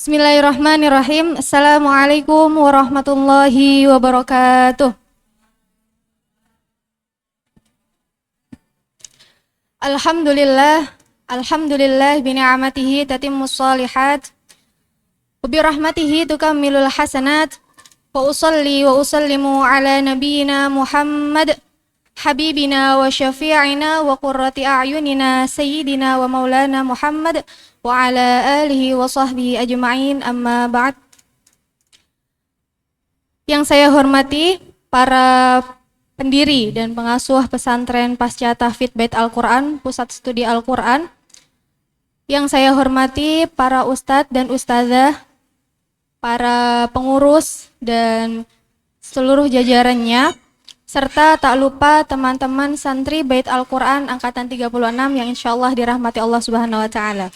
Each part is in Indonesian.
Bismillahirrahmanirrahim. Assalamualaikum warahmatullahi wabarakatuh. Alhamdulillah bini'amatihi tatimmus shalihat wa birahmatihi tukammilul hasanat wa usalli wa usallimu ala nabiyyina Muhammad habibina wa syafi'ina wa qurrati a'yunina sayyidina wa maulana Muhammad wa ala alihi wa sahbihi ajma'in, amma ba'd. Yang saya hormati para pendiri dan pengasuh pesantren Pasca Tahfidz Bait Al-Quran, Pusat Studi Al-Quran. Yang saya hormati para ustadz dan ustadzah, para pengurus dan seluruh jajarannya, serta tak lupa teman-teman santri Bait Al-Quran Angkatan 36 yang insya Allah dirahmati Allah Subhanahu wa Ta'ala.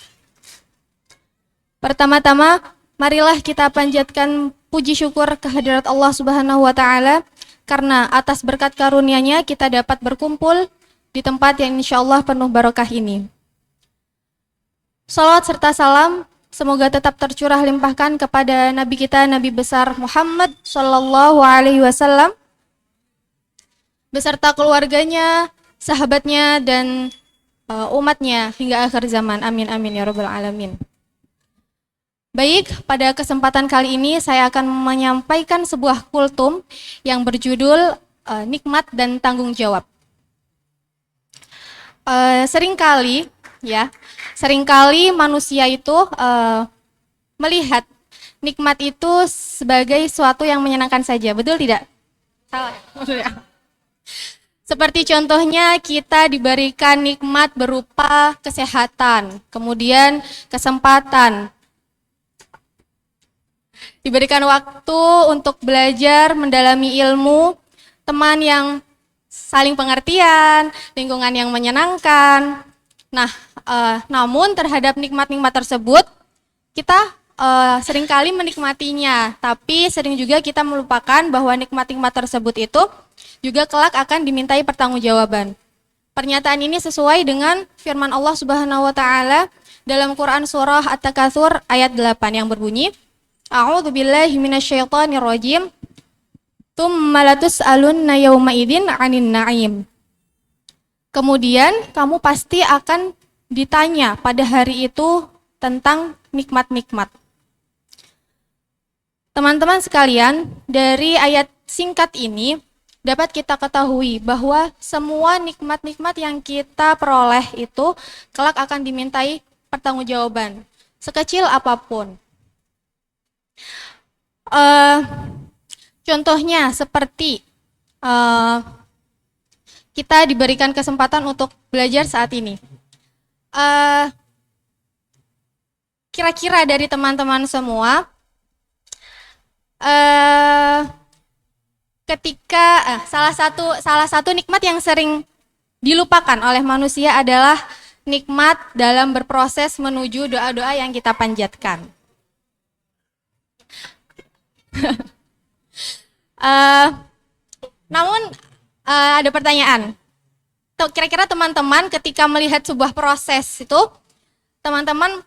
Pertama-tama, marilah kita panjatkan puji syukur kehadirat Allah Subhanahu wa Ta'ala, karena atas berkat karunia-Nya kita dapat berkumpul di tempat yang insya Allah penuh barokah ini. Salawat serta salam semoga tetap tercurah limpahkan kepada Nabi kita, Nabi besar Muhammad Sallallahu Alaihi Wasallam, beserta keluarganya, sahabatnya, dan umatnya hingga akhir zaman. Amin amin ya rabbal alamin. Baik, pada kesempatan kali ini saya akan menyampaikan sebuah kultum yang berjudul Nikmat dan Tanggung Jawab. Seringkali manusia itu melihat nikmat itu sebagai suatu yang menyenangkan saja, betul tidak? Salah. Seperti contohnya kita diberikan nikmat berupa kesehatan, kemudian kesempatan, diberikan waktu untuk belajar, mendalami ilmu, teman yang saling pengertian, lingkungan yang menyenangkan. Nah, namun terhadap nikmat-nikmat tersebut, kita seringkali menikmatinya, tapi sering juga kita melupakan bahwa nikmat-nikmat tersebut itu juga kelak akan dimintai pertanggungjawaban. Pernyataan ini sesuai dengan firman Allah Subhanahu wa Ta'ala dalam Quran surah At-Takatsur ayat 8 yang berbunyi, A'udzu billahi minasyaitonir rajim. Tsumma latus'alunna yauma idzin 'anil na'im. Kemudian kamu pasti akan ditanya pada hari itu tentang nikmat-nikmat. Teman-teman sekalian, dari ayat singkat ini dapat kita ketahui bahwa semua nikmat-nikmat yang kita peroleh itu kelak akan dimintai pertanggungjawaban, sekecil apapun. Contohnya seperti kita diberikan kesempatan untuk belajar saat ini. Kira-kira dari teman-teman semua, ketika salah satu nikmat yang sering dilupakan oleh manusia adalah nikmat dalam berproses menuju doa-doa yang kita panjatkan. Namun ada pertanyaan. Kira-kira teman-teman ketika melihat sebuah proses itu, teman-teman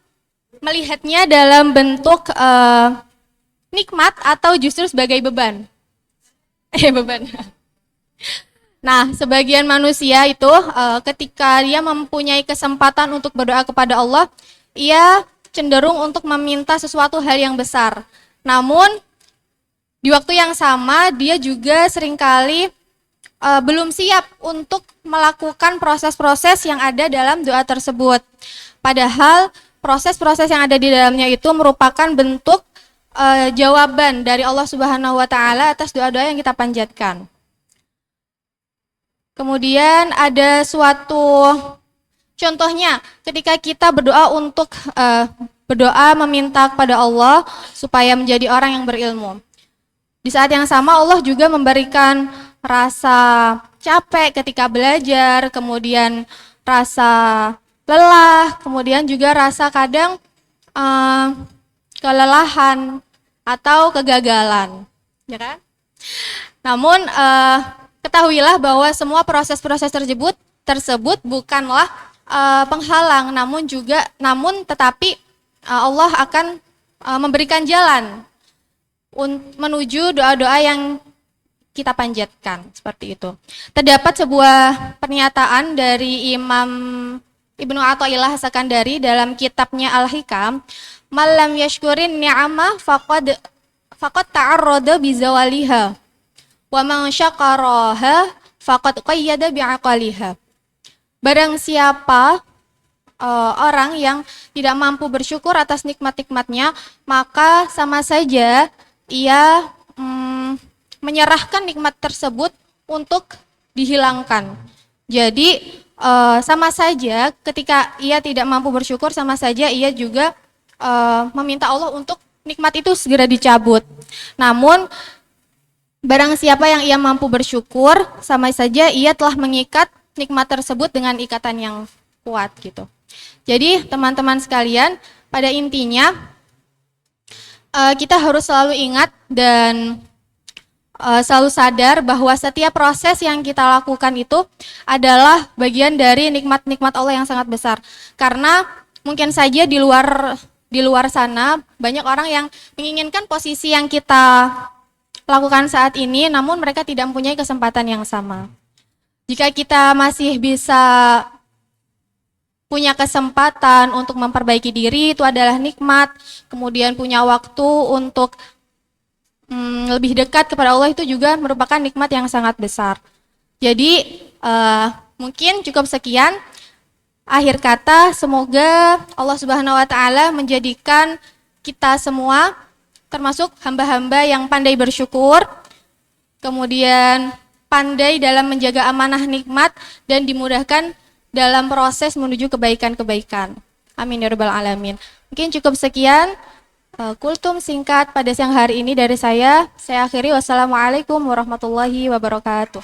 melihatnya dalam bentuk nikmat atau justru sebagai beban? Beban. Nah, sebagian manusia itu ketika dia mempunyai kesempatan untuk berdoa kepada Allah, ia cenderung untuk meminta sesuatu hal yang besar. Namun di waktu yang sama dia juga seringkali belum siap untuk melakukan proses-proses yang ada dalam doa tersebut. Padahal proses-proses yang ada di dalamnya itu merupakan bentuk jawaban dari Allah Subhanahu wa Ta'ala atas doa-doa yang kita panjatkan. Kemudian ada suatu contohnya ketika kita berdoa untuk berdoa meminta kepada Allah supaya menjadi orang yang berilmu. Di saat yang sama Allah juga memberikan rasa capek ketika belajar, kemudian rasa lelah, kemudian juga rasa kadang kelelahan atau kegagalan, ya kan? Namun ketahuilah bahwa semua proses-proses tersebut bukanlah penghalang, namun tetapi Allah akan memberikan jalan menuju doa-doa yang kita panjatkan, seperti itu. Terdapat sebuah pernyataan dari Imam Ibnu Athaillah As-Sakandari dalam kitabnya Al-Hikam, "Malam yashkurin ni'amah faqad ta'arrada bizawaliha, wa man syakaraha faqad qayyada bi'aqaliha." Barang siapa orang yang tidak mampu bersyukur atas nikmat-nikmatnya, maka sama saja ia menyerahkan nikmat tersebut untuk dihilangkan. Jadi sama saja ketika ia tidak mampu bersyukur, sama saja ia juga meminta Allah untuk nikmat itu segera dicabut. Namun barang siapa yang ia mampu bersyukur, sama saja ia telah mengikat nikmat tersebut dengan ikatan yang kuat gitu. Jadi teman-teman sekalian, pada intinya kita harus selalu ingat dan selalu sadar bahwa setiap proses yang kita lakukan itu adalah bagian dari nikmat-nikmat Allah yang sangat besar. Karena mungkin saja di luar sana banyak orang yang menginginkan posisi yang kita lakukan saat ini, namun mereka tidak mempunyai kesempatan yang sama. Jika kita masih bisa punya kesempatan untuk memperbaiki diri, itu adalah nikmat. Kemudian punya waktu untuk lebih dekat kepada Allah, itu juga merupakan nikmat yang sangat besar. Jadi mungkin cukup sekian. Akhir kata, semoga Allah Subhanahu wa Ta'ala menjadikan kita semua termasuk hamba-hamba yang pandai bersyukur, kemudian pandai dalam menjaga amanah nikmat, dan dimudahkan dalam proses menuju kebaikan-kebaikan. Amin ya rabbal alamin. Mungkin cukup sekian kultum singkat pada siang hari ini dari saya. Saya akhiri, wassalamualaikum warahmatullahi wabarakatuh.